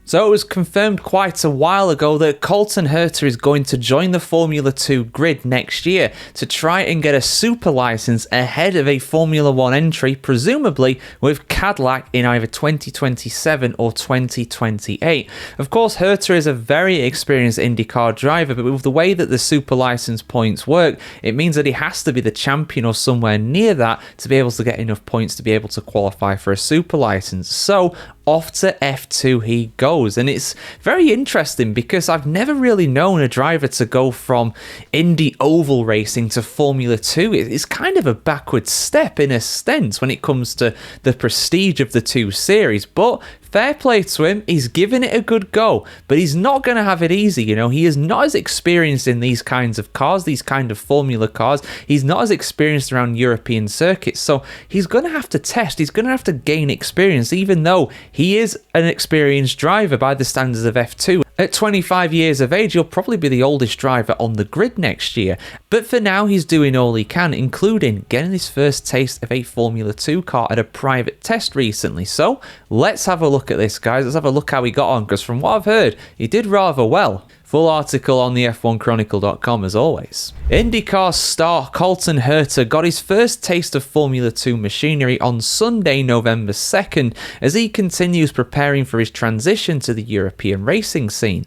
So it was confirmed quite a while ago that Colton Herta is going to join the Formula 2 grid next year to try and get a super license ahead of a Formula 1 entry, presumably with Cadillac in either 2027 or 2028. Of course, Herta is a very experienced IndyCar driver, but with the way that the super license points work, it means that he has to be the champion or somewhere near that to be able to get enough points to be able to qualify for a super license. So off to F2 he goes, and it's very interesting because I've never really known a driver to go from Indy oval racing to Formula 2. It's kind of a backward step in a sense when it comes to the prestige of the two series, but fair play to him, he's giving it a good go, but he's not going to have it easy. He is not as experienced in these kinds of cars, these kind of formula cars. He's not as experienced around European circuits, so he's going to have to test, he's going to have to gain experience, even though he is an experienced driver by the standards of F2. At 25 years of age, he'll probably be the oldest driver on the grid next year. But for now, he's doing all he can, including getting his first taste of a Formula 2 car at a private test recently. So let's have a look at this, guys. Let's have a look how he got on, because from what I've heard, he did rather well. Full article on the F1Chronicle.com as always. IndyCar star Colton Herta got his first taste of Formula 2 machinery on Sunday, November 2nd, as he continues preparing for his transition to the European racing scene.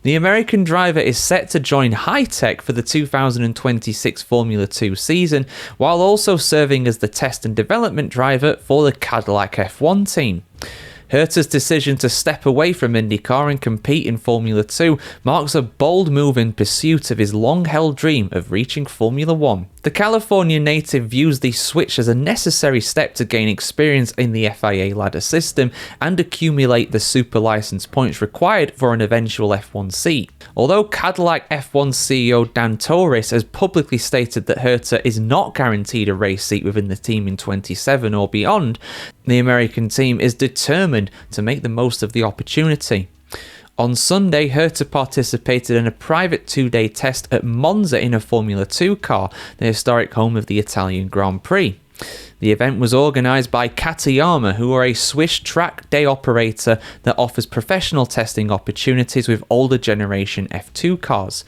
The American driver is set to join Hi-Tech for the 2026 Formula 2 season, while also serving as the test and development driver for the Cadillac F1 team. Herta's decision to step away from IndyCar and compete in Formula 2 marks a bold move in pursuit of his long-held dream of reaching Formula 1. The California native views the switch as a necessary step to gain experience in the FIA ladder system and accumulate the super license points required for an eventual F1 seat. Although Cadillac F1 CEO Dan Torres has publicly stated that Herta is not guaranteed a race seat within the team in 27 or beyond, the American team is determined to make the most of the opportunity. On Sunday, Herta participated in a private 2-day test at Monza in a Formula 2 car, the historic home of the Italian Grand Prix. The event was organised by Katayama, who are a Swiss track day operator that offers professional testing opportunities with older generation F2 cars.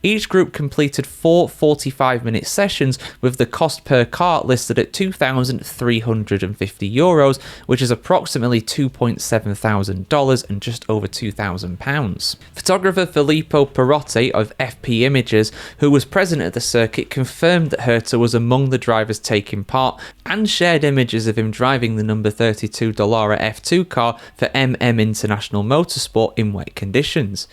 Each group completed 4 45-minute sessions, with the cost per car listed at €2,350, which is approximately $2,700 and just over £2,000. Photographer Filippo Perotti of FP Images, who was present at the circuit, confirmed that Herta was among the drivers taking part and shared images of him driving the number 32 Dallara F2 car for International Motorsport in wet conditions.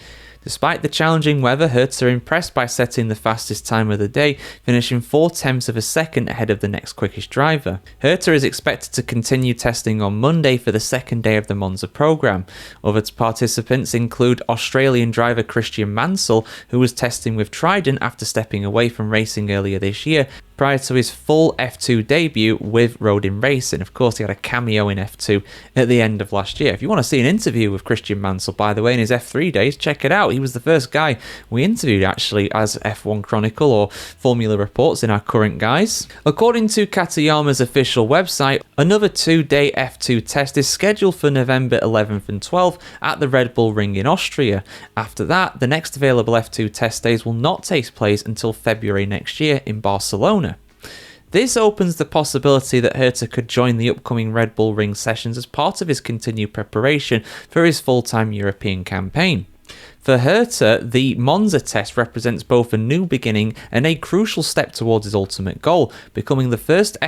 Despite the challenging weather, Herta impressed by setting the fastest time of the day, finishing 0.4 of a second ahead of the next quickest driver. Herta is expected to continue testing on Monday for the second day of the Monza programme. Other participants include Australian driver Christian Mansell, who was testing with Trident after stepping away from racing earlier this year, prior to his full F2 debut with Rodin Racing. Of course, he had a cameo in F2 at the end of last year. If you want to see an interview with Christian Mansell, by the way, in his F3 days, check it out. He was the first guy we interviewed, actually, as F1 Chronicle or Formula Reports in our current guise. According to Katayama's official website, another 2-day F2 test is scheduled for November 11th and 12th at the Red Bull Ring in Austria. After that, the next available F2 test days will not take place until February next year in Barcelona. This opens the possibility that Herta could join the upcoming Red Bull Ring sessions as part of his continued preparation for his full-time European campaign. For Herta, the Monza test represents both a new beginning and a crucial step towards his ultimate goal, becoming the first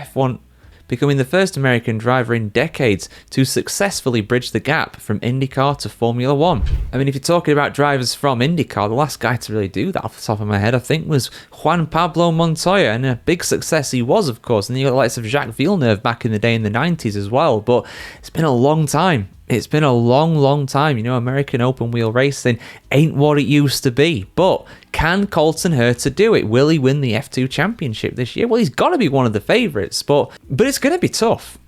American driver in decades to successfully bridge the gap from IndyCar to Formula 1. I mean, if you're talking about drivers from IndyCar, the last guy to really do that off the top of my head, I think, was Juan Pablo Montoya, and a big success he was, of course, and you got the likes of Jacques Villeneuve back in the day in the 90s as well, but it's been a long time. It's been a long time. American open wheel racing ain't what it used to be. But can Colton Herta do it? Will he win the F2 championship this year? Well, he's got to be one of the favourites, but it's going to be tough.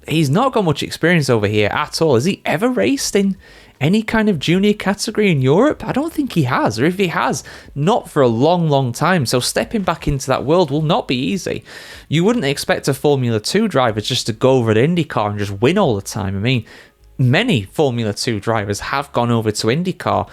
He's not got much experience over here at all. Has he ever raced in any kind of junior category in Europe? I don't think he has, or if he has, not for a long time. So stepping back into that world will not be easy. You wouldn't expect a Formula 2 driver just to go over to IndyCar and just win all the time. I mean, many Formula 2 drivers have gone over to IndyCar,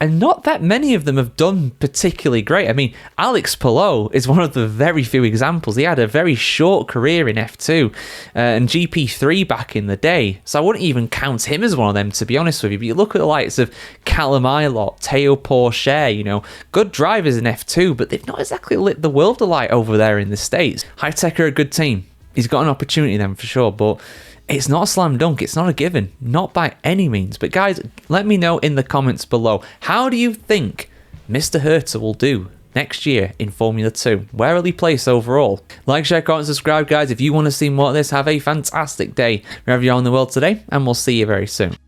and not that many of them have done particularly great. I mean, Alex Palou is one of the very few examples. He had a very short career in F2 and GP3 back in the day, so I wouldn't even count him as one of them, to be honest with you. But you look at the likes of Callum Ilott, Teo Pourchaire, you know, good drivers in F2, but they've not exactly lit the world alight over there in the States. High-Tech are a good team. He's got an opportunity then for sure, but it's not a slam dunk. It's not a given. Not by any means. But guys, let me know in the comments below. How do you think Mr. Herta will do next year in Formula 2? Where will he place overall? Like, share, comment, subscribe, guys. If you want to see more of this, have a fantastic day wherever you are in the world today, and we'll see you very soon.